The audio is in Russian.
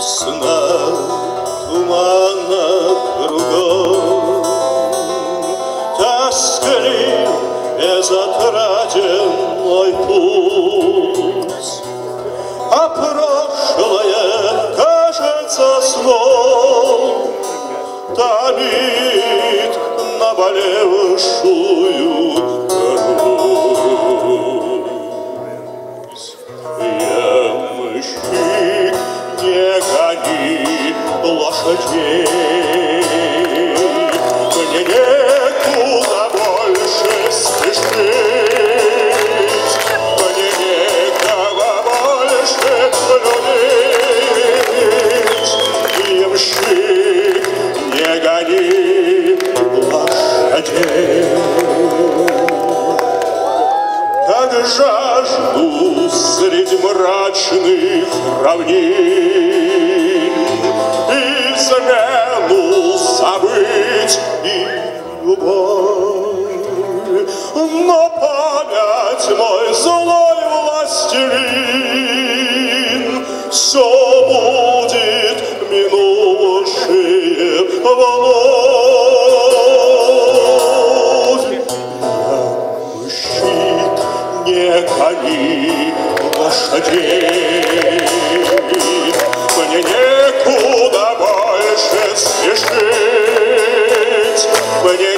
Сна туманно кругом, тосклив безотраден мой путь, а прошлое кажется сном, томит наболевшую грудь. Ямщик, не гони лошадей, мне некуда больше спешить, мне некого больше любить. Ямщик, не гони лошадей. Как жажду среди мрачных равнин измену забыть и любовь, но память мой злой властелин все будет минувшие вновь. Ямщик, не гони лошадей, мне некуда больше спешить, мне